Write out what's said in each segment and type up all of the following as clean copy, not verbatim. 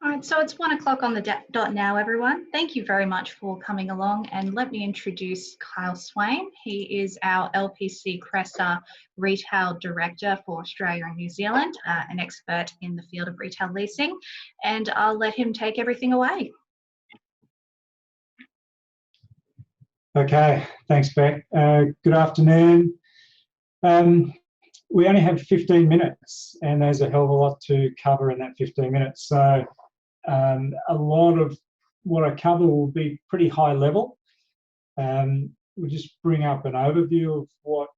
All right, so it's 1 o'clock on the dot now, everyone. Thank you very much for coming along, and let me introduce Kyle Swain. He is our LPC Cresa Retail Director for Australia and New Zealand, an expert in the field of retail leasing, and I'll let him take everything away. Okay, thanks, Beck. Good afternoon. We only have 15 minutes, and there's a hell of a lot to cover in that 15 minutes. So a lot of what I cover will be pretty high level. We'll just bring up an overview of what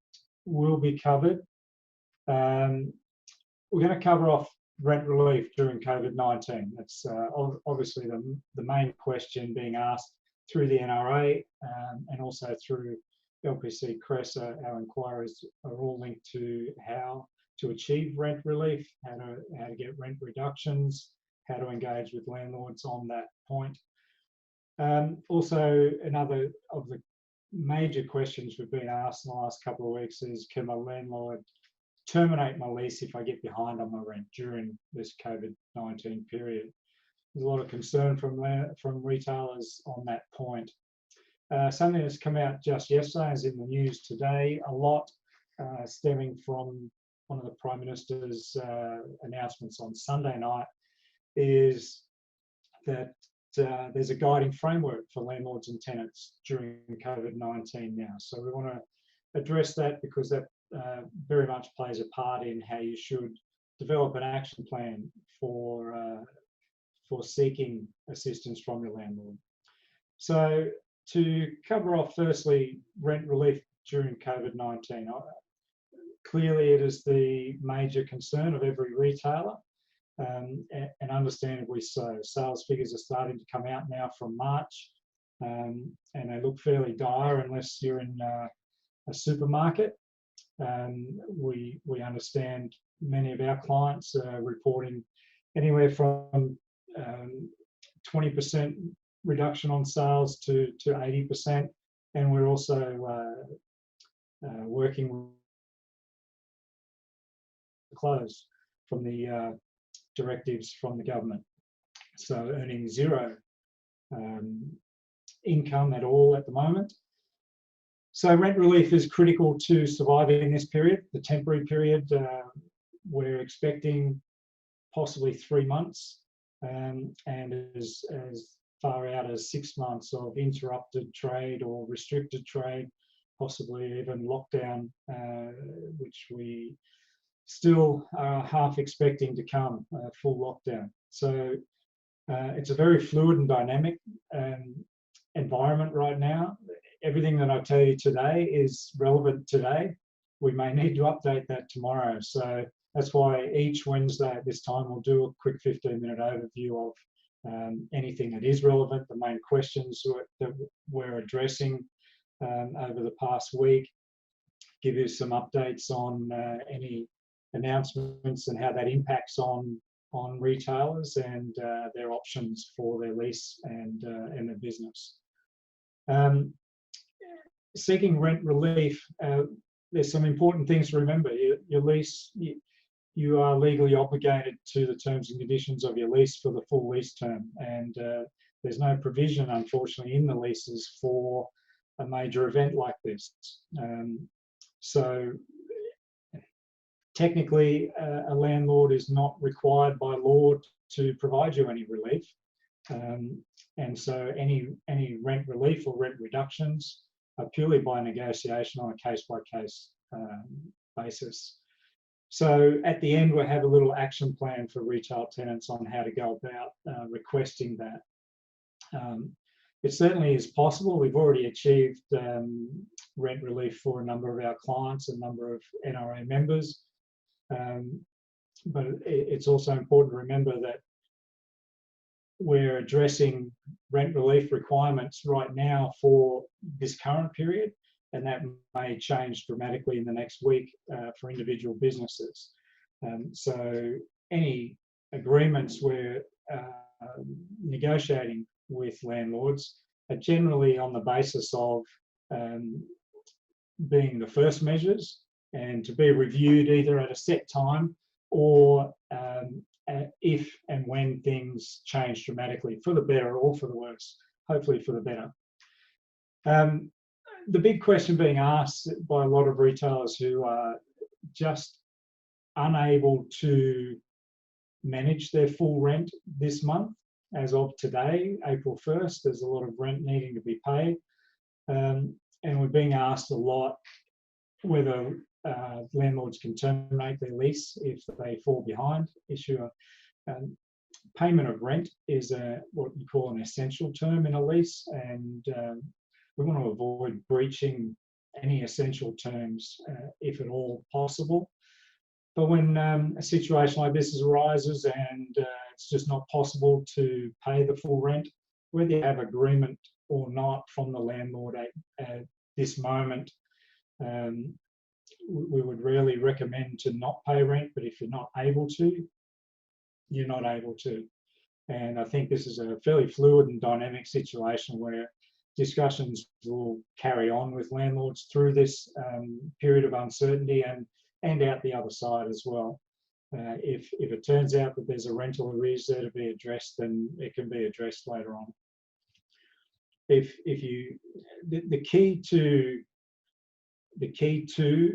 will be covered. We're going to cover off rent relief during COVID-19. That's obviously the main question being asked through the NRA and also through LPC Cresa. Our inquiries are all linked to how to achieve rent relief, how to get rent reductions, how to engage with landlords on that point. Also, another of the major questions we've been asked in the last couple of weeks is, can my landlord terminate my lease if I get behind on my rent during this COVID-19 period? There's a lot of concern from retailers on that point. Something that's come out just yesterday is in the news today, a lot stemming from one of the Prime Minister's announcements on Sunday night, is that there's a guiding framework for landlords and tenants during COVID-19 now. So we want to address that because that very much plays a part in how you should develop an action plan for seeking assistance from your landlord. So to cover off firstly, rent relief during COVID-19. Clearly it is the major concern of every retailer. And understandably so. Sales figures are starting to come out now from March, and they look fairly dire unless you're in a supermarket. We understand many of our clients are reporting anywhere from 20% reduction on sales to 80%, and we're also working with close from the directives from the government. So earning zero income at all at the moment. So rent relief is critical to surviving this period, the temporary period. We're expecting possibly 3 months and as far out as 6 months of interrupted trade or restricted trade, possibly even lockdown, which we still are half expecting to come, full lockdown. So it's a very fluid and dynamic environment right now. Everything that I tell you today is relevant today. We may need to update that tomorrow. So that's why each Wednesday at this time we'll do a quick 15-minute overview of anything that is relevant, the main questions that we're addressing over the past week, give you some updates on any announcements and how that impacts on retailers and their options for their lease and their business. Seeking rent relief, there's some important things to remember. Your lease, you are legally obligated to the terms and conditions of your lease for the full lease term, and there's no provision, unfortunately, in the leases for a major event like this. So technically, a landlord is not required by law to provide you any relief, and so any rent relief or rent reductions are purely by negotiation on a case-by-case basis. So at the end, we'll have a little action plan for retail tenants on how to go about requesting that. It certainly is possible. We've already achieved rent relief for a number of our clients, a number of NRA members. But it's also important to remember that we're addressing rent relief requirements right now for this current period, and that may change dramatically in the next week for individual businesses. So any agreements we're negotiating with landlords are generally on the basis of being the first measures and to be reviewed either at a set time or if and when things change dramatically for the better or for the worse, hopefully for the better. The big question being asked by a lot of retailers who are just unable to manage their full rent this month, as of today, April 1st, there's a lot of rent needing to be paid. And we're being asked a lot whether landlords can terminate their lease if they fall behind. Payment of rent is what you call an essential term in a lease, and we want to avoid breaching any essential terms if at all possible. But when a situation like this arises and it's just not possible to pay the full rent, whether you have agreement or not from the landlord at this moment, we would really recommend to not pay rent, but if you're not able to, you're not able to. And I think this is a fairly fluid and dynamic situation where discussions will carry on with landlords through this period of uncertainty and out the other side as well. If it turns out that there's a rental arrears there to be addressed, then it can be addressed later on. The key to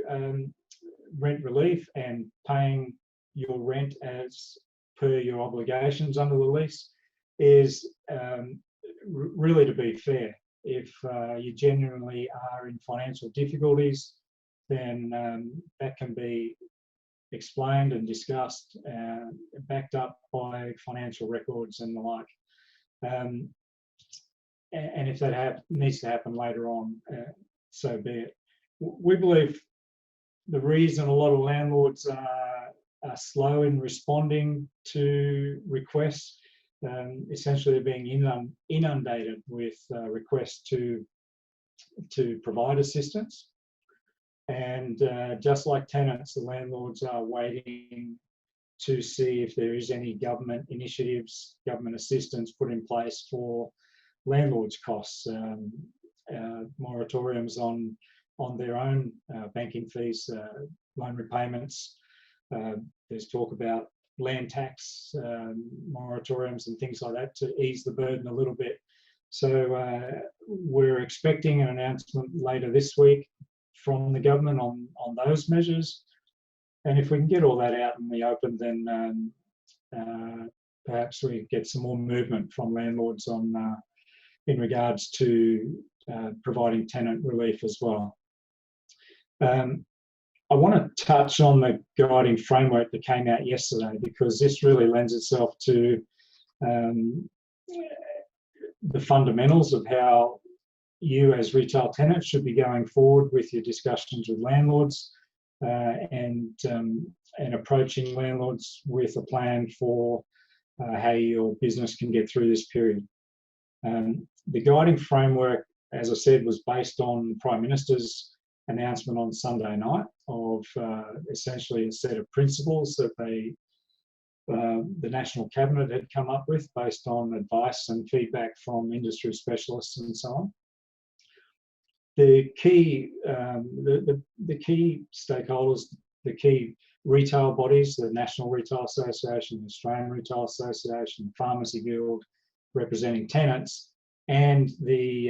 rent relief and paying your rent as per your obligations under the lease is really to be fair. If you genuinely are in financial difficulties, then that can be explained and discussed, backed up by financial records and the like. And if that needs to happen later on, so be it. We believe the reason a lot of landlords are slow in responding to requests, essentially being inundated with requests to provide assistance. And just like tenants, the landlords are waiting to see if there is any government initiatives, government assistance put in place for landlords' costs, moratoriums on their own banking fees, loan repayments. There's talk about land tax moratoriums and things like that to ease the burden a little bit. So we're expecting an announcement later this week from the government on those measures. And if we can get all that out in the open, then perhaps we get some more movement from landlords on in regards to providing tenant relief as well. I want to touch on the guiding framework that came out yesterday, because this really lends itself to the fundamentals of how you as retail tenants should be going forward with your discussions with landlords and approaching landlords with a plan for how your business can get through this period. The guiding framework, as I said, was based on the Prime Minister's announcement on Sunday night of essentially a set of principles that the National Cabinet had come up with based on advice and feedback from industry specialists and so on. The key stakeholders, the key retail bodies, the National Retail Association, the Australian Retail Association, the Pharmacy Guild representing tenants, and the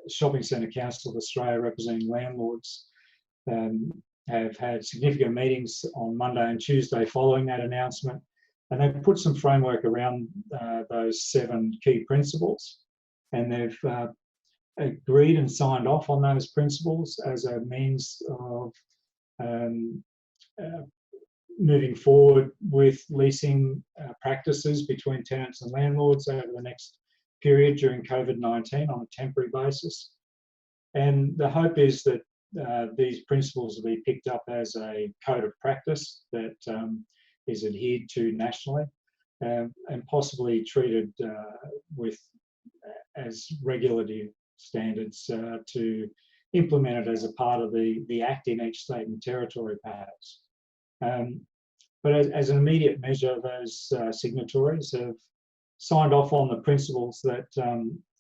Shopping Centre Council of Australia representing landlords have had significant meetings on Monday and Tuesday following that announcement, and they've put some framework around those 7 key principles, and they've agreed and signed off on those principles as a means of moving forward with leasing practices between tenants and landlords over the next period during COVID-19 on a temporary basis. And the hope is that these principles will be picked up as a code of practice that is adhered to nationally and possibly treated with as regulatory standards to implement it as a part of the Act in each state and territory, perhaps. But as an immediate measure, those signatories have signed off on the principles that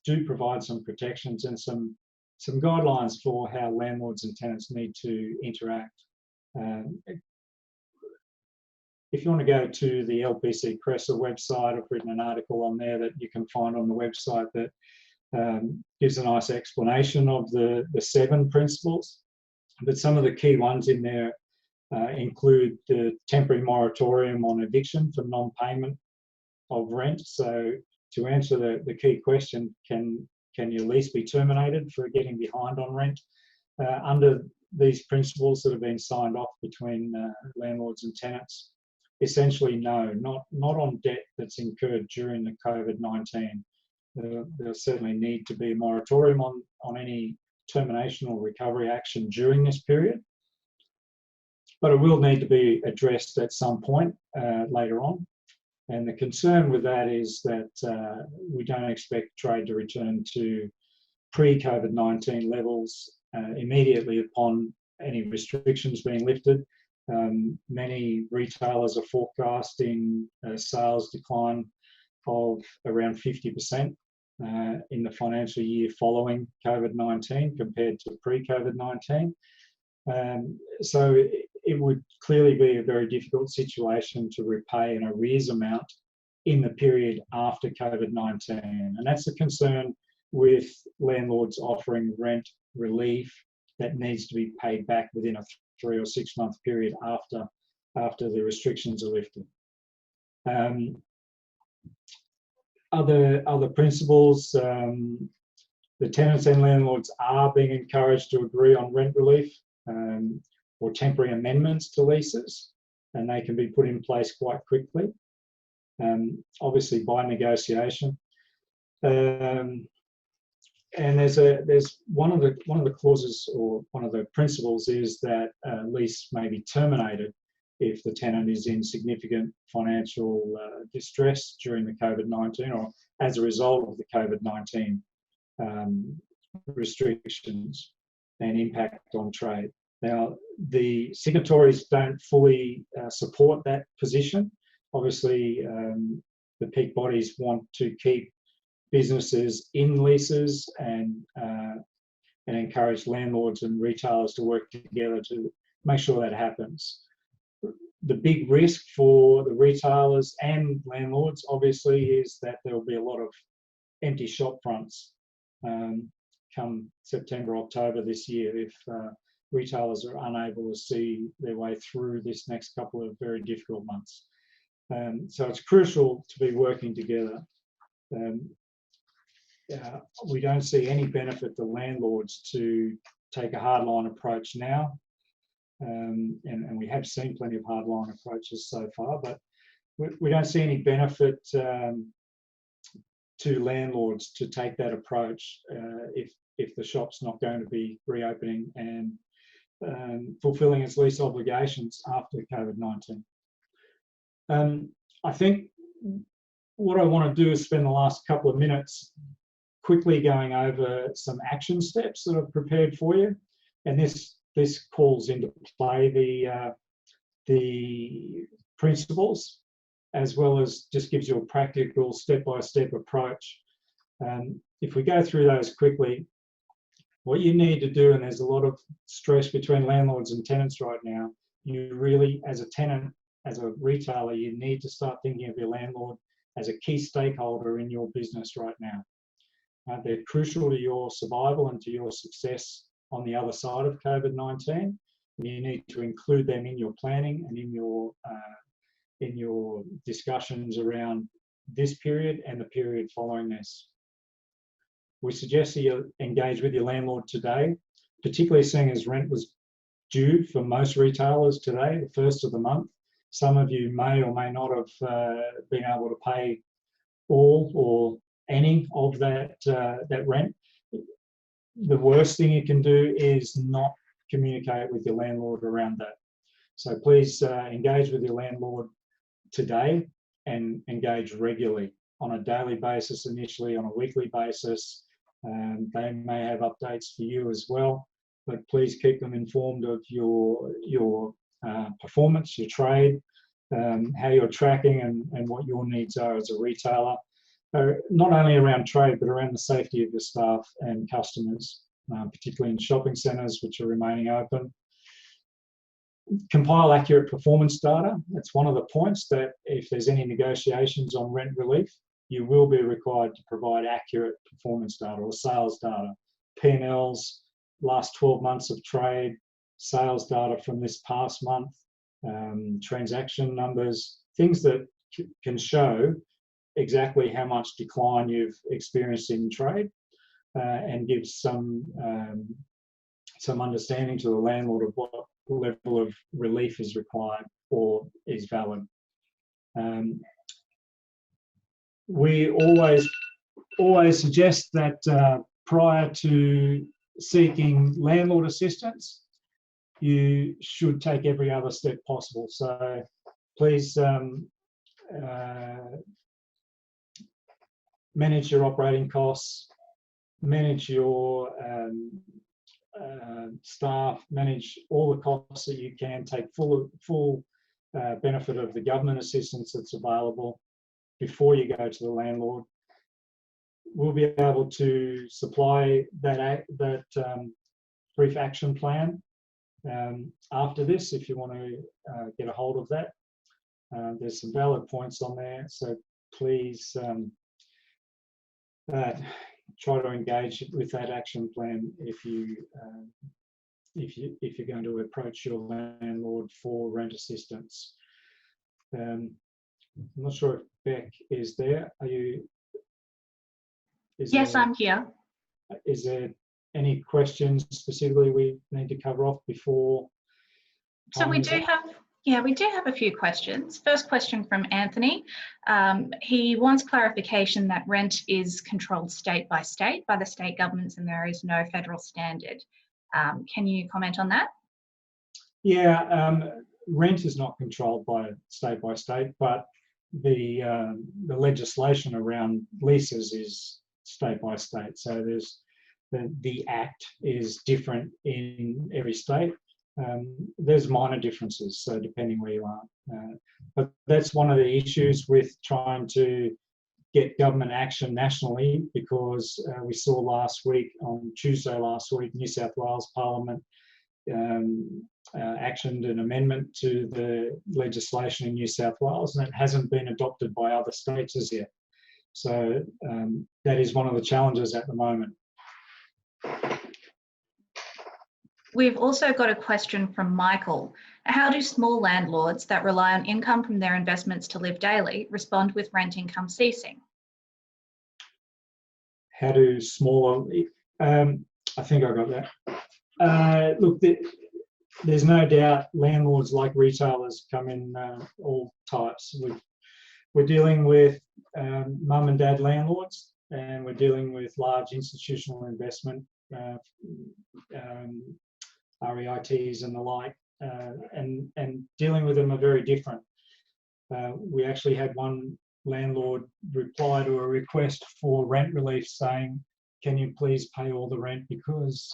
do provide some protections and some guidelines for how landlords and tenants need to interact. if you want to go to the LPC Cresa website, I've written an article on there that you can find on the website that gives a nice explanation of the 7 principles. But some of the key ones in there include the temporary moratorium on eviction for non-payment of rent. So to answer the key question, can your lease be terminated for getting behind on rent? Under these principles that have been signed off between landlords and tenants, essentially no, not on debt that's incurred during the COVID-19. There'll certainly need to be a moratorium on any termination or recovery action during this period, but it will need to be addressed at some point later on. And the concern with that is that we don't expect trade to return to pre-COVID-19 levels immediately upon any restrictions being lifted. Many retailers are forecasting a sales decline of around 50% in the financial year following COVID-19 compared to pre-COVID-19. So it would clearly be a very difficult situation to repay an arrears amount in the period after COVID-19. And that's the concern with landlords offering rent relief that needs to be paid back within a 3 or 6 month period after the restrictions are lifted. Other principles, the tenants and landlords are being encouraged to agree on rent relief or temporary amendments to leases, and they can be put in place quite quickly, obviously by negotiation. And there's one of the clauses, or one of the principles, is that a lease may be terminated if the tenant is in significant financial distress during the COVID-19 or as a result of the COVID-19 restrictions and impact on trade. Now, the signatories don't fully support that position. Obviously, the peak bodies want to keep businesses in leases and encourage landlords and retailers to work together to make sure that happens. The big risk for the retailers and landlords, obviously, is that there will be a lot of empty shop fronts come September, October this year if retailers are unable to see their way through this next couple of very difficult months. So it's crucial to be working together. We don't see any benefit to landlords to take a hardline approach now. And we have seen plenty of hardline approaches so far, but we don't see any benefit to landlords to take that approach if the shop's not going to be reopening and fulfilling its lease obligations after COVID-19. I think what I want to do is spend the last couple of minutes quickly going over some action steps that I've prepared for you, and this calls into play the principles, as well as just gives you a practical step-by-step approach. If we go through those quickly, what you need to do, and there's a lot of stress between landlords and tenants right now, you really, as a tenant, as a retailer, you need to start thinking of your landlord as a key stakeholder in your business right now. They're crucial to your survival and to your success on the other side of COVID-19. You need to include them in your planning and in your discussions around this period and the period following this. We suggest that you engage with your landlord today, particularly seeing as rent was due for most retailers today, the first of the month. Some of you may or may not have been able to pay all or any of that rent. The worst thing you can do is not communicate with your landlord around that. So please engage with your landlord today and engage regularly on a daily basis, initially on a weekly basis. They may have updates for you as well, but please keep them informed of your performance, your trade, how you're tracking and what your needs are as a retailer. Not only around trade, but around the safety of your staff and customers, particularly in shopping centres which are remaining open. compile accurate performance data. That's one of the points, that if there's any negotiations on rent relief, you will be required to provide accurate performance data or sales data, P&Ls, last 12 months of trade, sales data from this past month, transaction numbers, things that can show exactly how much decline you've experienced in trade, and gives some understanding to the landlord of what level of relief is required or is valid. We always suggest that prior to seeking landlord assistance, you should take every other step possible. So please manage your operating costs, manage your staff, manage all the costs that you can, take full benefit of the government assistance that's available before you go to the landlord. We'll be able to supply that brief action plan after this, if you want to get a hold of that. There's some valid points on there, so please try to engage with that action plan if you're going to approach your landlord for rent assistance. I'm not sure if Beck is there. Are you? Yes, I'm here. Is there any questions specifically we need to cover off before? So we do have a few questions. First question from Anthony. He wants clarification that rent is controlled state by the state governments, and there is no federal standard. Can you comment on that? Yeah, rent is not controlled by state, but the legislation around leases is state by state. So there's the Act is different in every state. There's minor differences, so depending where you are. But that's one of the issues with trying to get government action nationally, because we saw on Tuesday last week, New South Wales Parliament actioned an amendment to the legislation in New South Wales, and it hasn't been adopted by other states as yet. So that is one of the challenges at the moment. We've also got a question from Michael. How do small landlords that rely on income from their investments to live daily respond with rent income ceasing? How do smaller, I think I got that. Look, there's no doubt landlords, like retailers, come in all types. We're dealing with mum and dad landlords, and we're dealing with large institutional investment, REITs and the like, and dealing with them are very different. We actually had one landlord reply to a request for rent relief saying, can you please pay all the rent because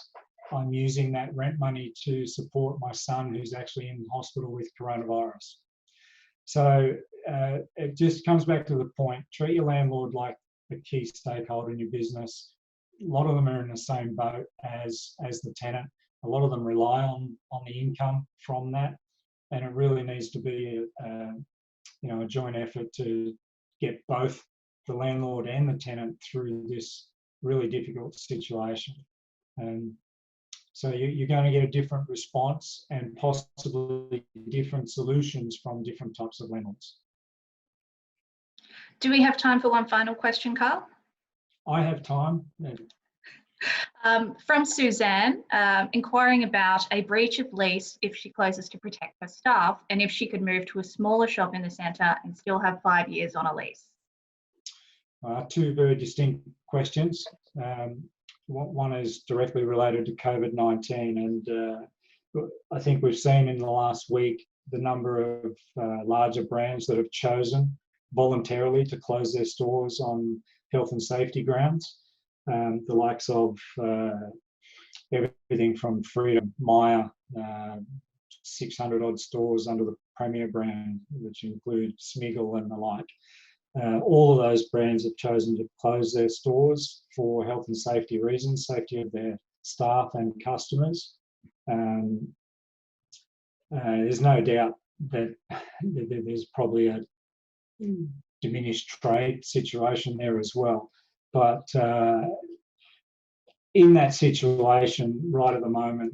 I'm using that rent money to support my son who's actually in hospital with coronavirus. So it just comes back to the point, treat your landlord like a key stakeholder in your business. A lot of them are in the same boat as the tenant. A lot of them rely on the income from that, and it really needs to be a joint effort to get both the landlord and the tenant through this really difficult situation. So you're going to get a different response and possibly different solutions from different types of landlords. Do we have time for one final question, Carl? I have time. From Suzanne, inquiring about a breach of lease if she closes to protect her staff, and if she could move to a smaller shop in the centre and still have 5 years on a lease. Two very distinct questions. One is directly related to COVID-19, and I think we've seen in the last week the number of larger brands that have chosen voluntarily to close their stores on health and safety grounds. The likes of everything from Freedom, Myer, 600 odd stores under the Premier brand, which include Smiggle and the like. All of those brands have chosen to close their stores for health and safety reasons, safety of their staff and customers. There's no doubt that there's probably a diminished trade situation there as well. But in that situation right at the moment,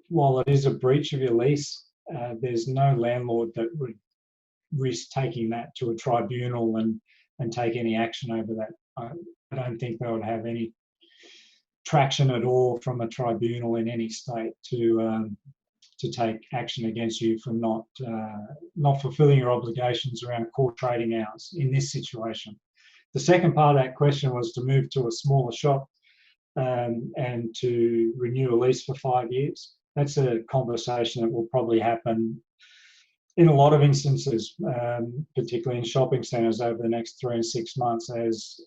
while it is a breach of your lease, there's no landlord that would risk taking that to a tribunal and take any action over that. I don't think they would have any traction at all from a tribunal in any state to take action against you for not fulfilling your obligations around core trading hours in this situation. The second part of that question was to move to a smaller shop and to renew a lease for 5 years. That's a conversation that will probably happen in a lot of instances, particularly in shopping centres over the next 3 and 6 months, as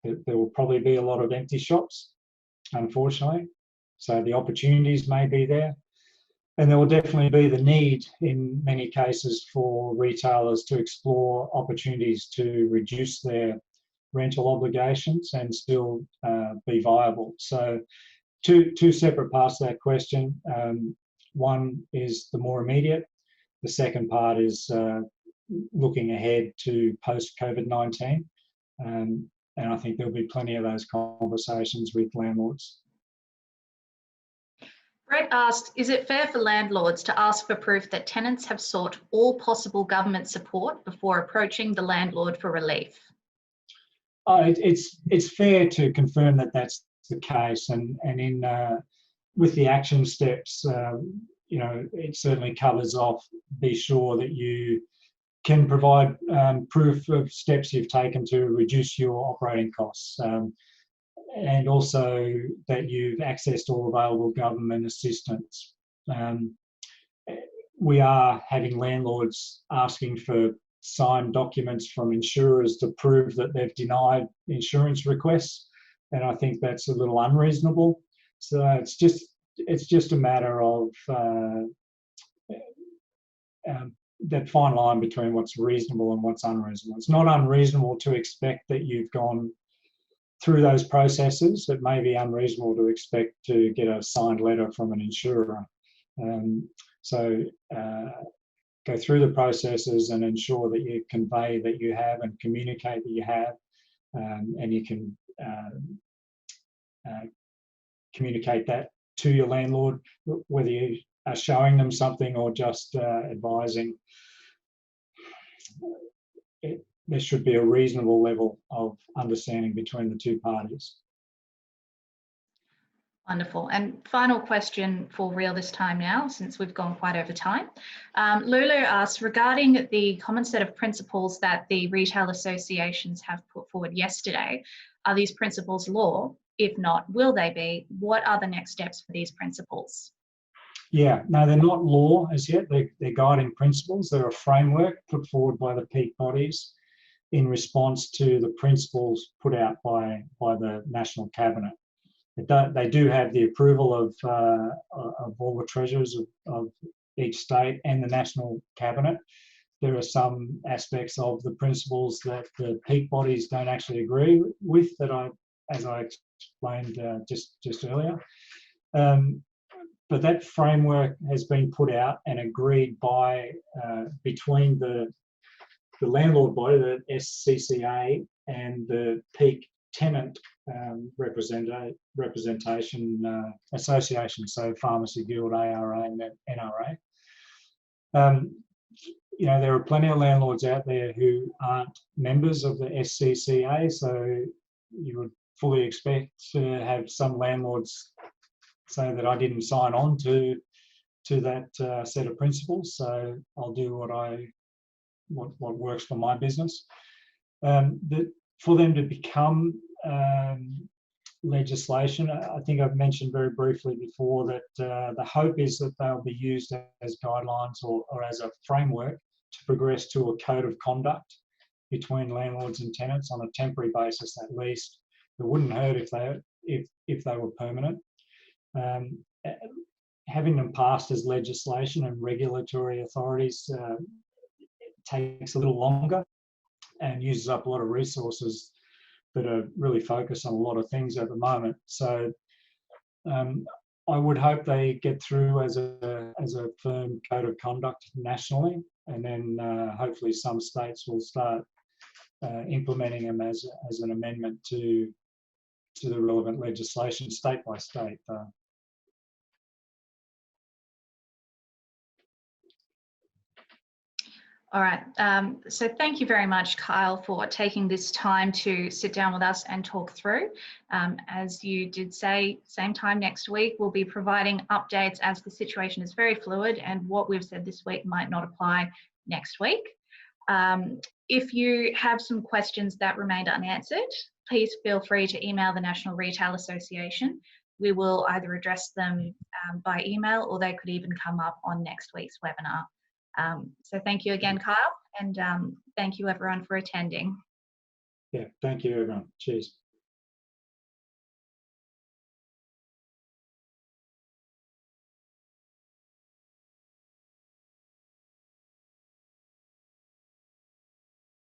there will probably be a lot of empty shops, unfortunately. So the opportunities may be there. And there will definitely be the need in many cases for retailers to explore opportunities to reduce their rental obligations and still be viable. So two separate parts to that question. One is the more immediate. The second part is looking ahead to post-COVID-19. And I think there'll be plenty of those conversations with landlords. Brett asked, is it fair for landlords to ask for proof that tenants have sought all possible government support before approaching the landlord for relief? It's fair to confirm that that's the case, and in with the action steps, it certainly covers off. Be sure that you can provide proof of steps you've taken to reduce your operating costs. And also that you've accessed all available government assistance. We are having landlords asking for signed documents from insurers to prove that they've denied insurance requests, and I think that's a little unreasonable. So it's just a matter of that fine line between what's reasonable and what's unreasonable. It's not unreasonable to expect that you've gone through those processes. It may be unreasonable to expect to get a signed letter from an insurer. So go through the processes and ensure that you convey that you have and communicate that you have, and you can communicate that to your landlord, whether you are showing them something or just advising. There should be a reasonable level of understanding between the two parties. Wonderful. And final question for real this time now, since we've gone quite over time. Lulu asks, regarding the common set of principles that the retail associations have put forward yesterday, are these principles law? If not, will they be? What are the next steps for these principles? Yeah, no, they're not law as yet. They're guiding principles. They're a framework put forward by the peak bodies in response to the principles put out by the National Cabinet. They do have the approval of all the treasurers of each state and the National Cabinet. There are some aspects of the principles that the peak bodies don't actually agree with, as I explained just earlier. But that framework has been put out and agreed by between the landlord body, the SCCA, and the peak tenant representation association, so Pharmacy Guild, ARA, and NRA. There are plenty of landlords out there who aren't members of the SCCA, so you would fully expect to have some landlords say that I didn't sign on to that set of principles, so I'll do what works for my business. For them to become legislation, I think I've mentioned very briefly before that the hope is that they'll be used as guidelines or as a framework to progress to a code of conduct between landlords and tenants on a temporary basis at least. It wouldn't hurt if they were permanent. Having them passed as legislation and regulatory authorities takes a little longer and uses up a lot of resources that are really focused on a lot of things at the moment. So I would hope they get through as a firm code of conduct nationally, and then hopefully some states will start implementing them as an amendment to the relevant legislation, state by state. All right. So thank you very much, Kyle, for taking this time to sit down with us and talk through. As you did say, same time next week, we'll be providing updates as the situation is very fluid and what we've said this week might not apply next week. If you have some questions that remained unanswered, please feel free to email the National Retail Association. We will either address them by email, or they could even come up on next week's webinar. So thank you again, Kyle, and thank you everyone for attending. Yeah, thank you everyone. Cheers.